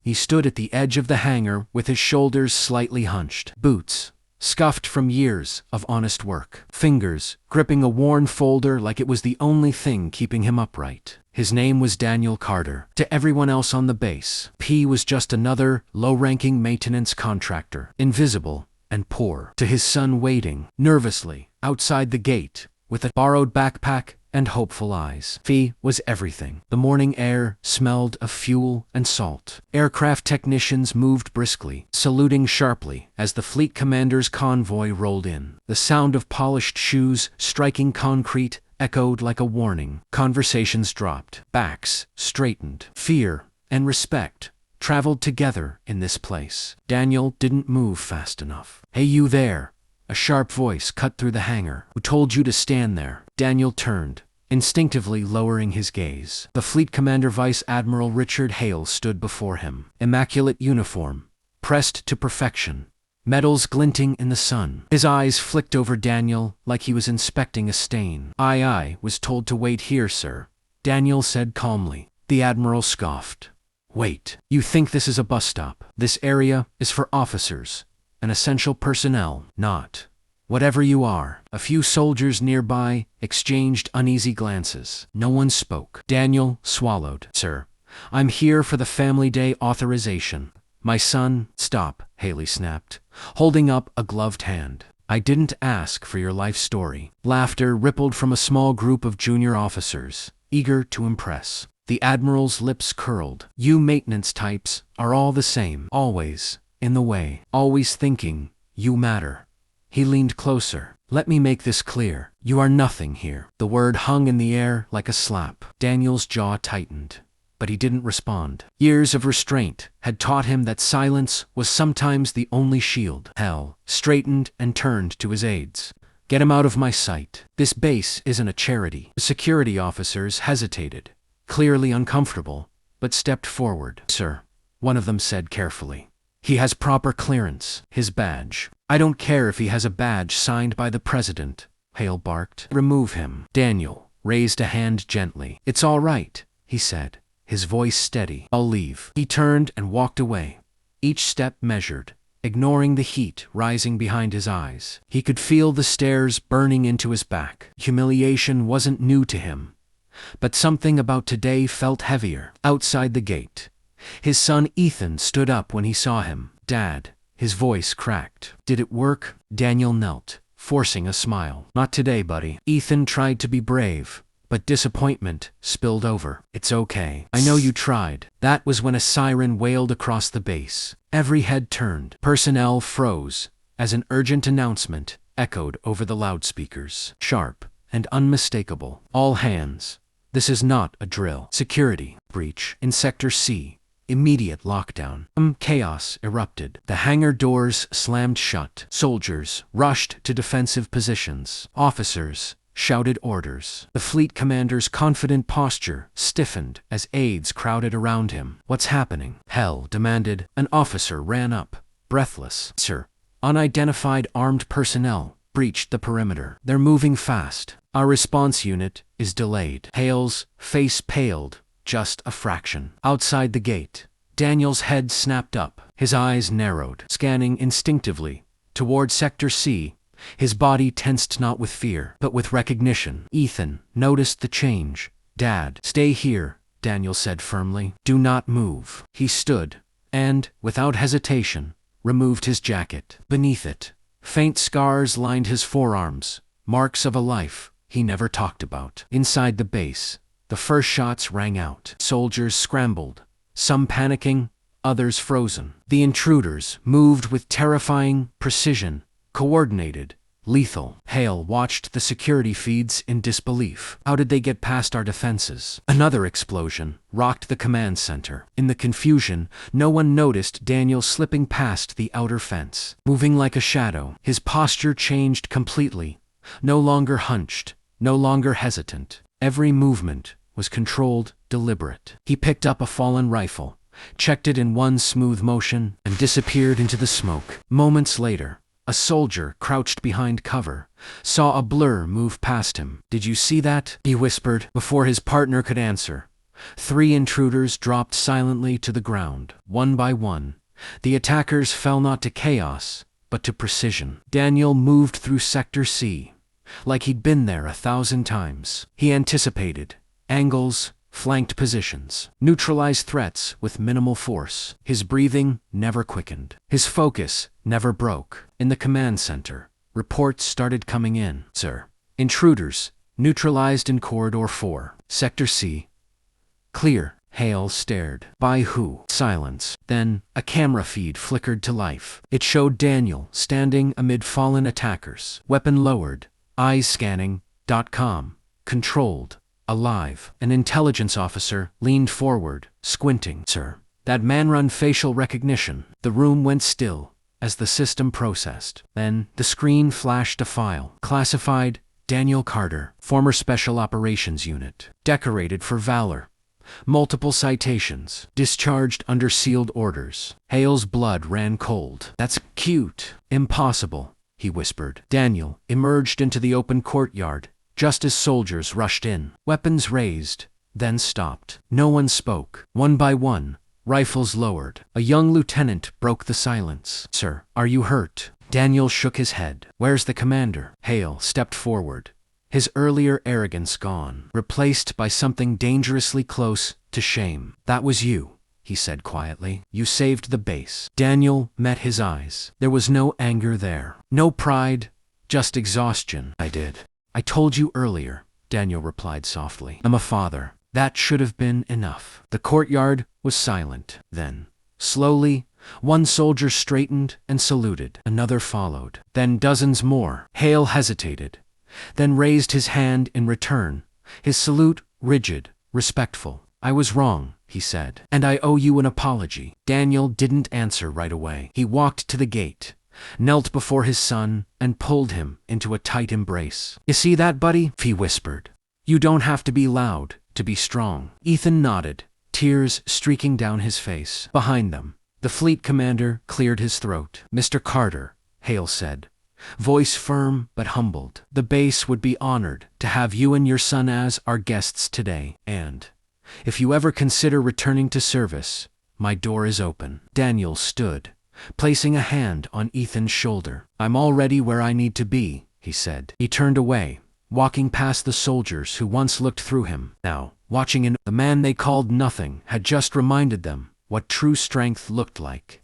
He stood at the edge of the hangar with his shoulders slightly hunched. Boots, scuffed from years of honest work. Fingers, gripping a worn folder like it was the only thing keeping him upright. His name was Daniel Carter. To everyone else on the base, P was just another low-ranking maintenance contractor, invisible and poor. To his son waiting, nervously, outside the gate, with a borrowed backpack and hopeful eyes. Fee was everything. The morning air smelled of fuel and salt. Aircraft technicians moved briskly, saluting sharply as the fleet commander's convoy rolled in. The sound of polished shoes striking concrete echoed like a warning. Conversations dropped. Backs straightened. Fear and respect traveled together in this place. Daniel didn't move fast enough. "Hey, you there!" A sharp voice cut through the hangar. "Who told you to stand there?" Daniel turned, instinctively lowering his gaze. The fleet commander Vice Admiral Richard Hale stood before him. Immaculate uniform, pressed to perfection, medals glinting in the sun. His eyes flicked over Daniel like he was inspecting a stain. "I was told to wait here, sir," Daniel said calmly. The Admiral scoffed. "Wait. You think this is a bus stop? This area is for officers and essential personnel, not whatever you are." A few soldiers nearby exchanged uneasy glances. No one spoke. Daniel swallowed. "Sir, I'm here for the family day authorization. My son—" "Stop," Haley snapped, holding up a gloved hand. "I didn't ask for your life story." Laughter rippled from a small group of junior officers, eager to impress. The Admiral's lips curled. "You maintenance types are all the same. Always in the way. Always thinking you matter." He leaned closer. "Let me make this clear. You are nothing here." The word hung in the air like a slap. Daniel's jaw tightened, but he didn't respond. Years of restraint had taught him that silence was sometimes the only shield. Hell straightened and turned to his aides. "Get him out of my sight. This base isn't a charity." The security officers hesitated, clearly uncomfortable, but stepped forward. "Sir," one of them said carefully, "he has proper clearance. His badge." "I don't care if he has a badge signed by the president," Hale barked. "Remove him." Daniel raised a hand gently. "It's all right," he said, his voice steady. "I'll leave." He turned and walked away, each step measured, ignoring the heat rising behind his eyes. He could feel the stares burning into his back. Humiliation wasn't new to him, but something about today felt heavier. Outside the gate, his son Ethan stood up when he saw him. "Dad," his voice cracked. "Did it work?" Daniel knelt, forcing a smile. "Not today, buddy." Ethan tried to be brave, but disappointment spilled over. "It's okay. I know you tried." That was when a siren wailed across the base. Every head turned. Personnel froze as an urgent announcement echoed over the loudspeakers. Sharp and unmistakable. "All hands. This is not a drill. Security breach in Sector C. Immediate lockdown." Chaos erupted. The hangar doors slammed shut. Soldiers rushed to defensive positions. Officers shouted orders. The fleet commander's confident posture stiffened as aides crowded around him. "What's happening?" Hell demanded. An officer ran up, breathless. "Sir, unidentified armed personnel breached the perimeter. They're moving fast. Our response unit is delayed." Hale's face paled just a fraction. Outside the gate, Daniel's head snapped up. His eyes narrowed, scanning instinctively toward Sector C. His body tensed not with fear, but with recognition. Ethan noticed the change. "Dad, stay here," Daniel said firmly. "Do not move." He stood and, without hesitation, removed his jacket. Beneath it, faint scars lined his forearms, marks of a life he never talked about. Inside the base, the first shots rang out. Soldiers scrambled, some panicking, others frozen. The intruders moved with terrifying precision, coordinated, lethal. Hale watched the security feeds in disbelief. How did they get past our defenses? Another explosion rocked the command center. In the confusion, no one noticed Daniel slipping past the outer fence, moving like a shadow. His posture changed completely. No longer hunched, no longer hesitant. Every movement was controlled, deliberate. He picked up a fallen rifle, checked it in one smooth motion, and disappeared into the smoke. Moments later, a soldier crouched behind cover, saw a blur move past him. "Did you see that?" he whispered before his partner could answer. 3 intruders dropped silently to the ground. One by one, the attackers fell not to chaos, but to precision. Daniel moved through Sector C, like he'd been there 1,000 times. He anticipated angles, flanked positions, neutralized threats with minimal force. His breathing never quickened. His focus never broke. In the command center, reports started coming in. Sir, intruders neutralized in Corridor 4. Sector C. Clear. Hale stared. By who? Silence. Then, a camera feed flickered to life. It showed Daniel standing amid fallen attackers, weapon lowered, eyes scanning. .com. Controlled. Alive. An intelligence officer leaned forward, squinting. Sir, that man run facial recognition. The room went still as the system processed. Then, the screen flashed a file. Classified, Daniel Carter, former Special Operations Unit. Decorated for valor. Multiple citations. Discharged under sealed orders. Hale's blood ran cold. That's cute. Impossible, he whispered. Daniel emerged into the open courtyard just as soldiers rushed in. Weapons raised, then stopped. No one spoke. One by one, rifles lowered. A young lieutenant broke the silence. Sir, are you hurt? Daniel shook his head. Where's the commander? Hale stepped forward, his earlier arrogance gone, replaced by something dangerously close to shame. That was you, he said quietly. You saved the base. Daniel met his eyes. There was no anger there. No pride, just exhaustion. I did. I told you earlier, Daniel replied softly. I'm a father. That should have been enough. The courtyard was silent. Then, slowly, one soldier straightened and saluted. Another followed. Then dozens more. Hale hesitated, then raised his hand in return, his salute rigid, respectful. I was wrong, he said, and I owe you an apology. Daniel didn't answer right away. He walked to the gate, knelt before his son, and pulled him into a tight embrace. You see that, buddy? He whispered. You don't have to be loud to be strong. Ethan nodded, tears streaking down his face. Behind them, the fleet commander cleared his throat. Mr. Carter, Hale said, voice firm but humbled. The base would be honored to have you and your son as our guests today, and if you ever consider returning to service, my door is open. Daniel stood, placing a hand on Ethan's shoulder. I'm already where I need to be, he said. He turned away, walking past the soldiers who once looked through him. Now, watching the man they called Nothing had just reminded them what true strength looked like.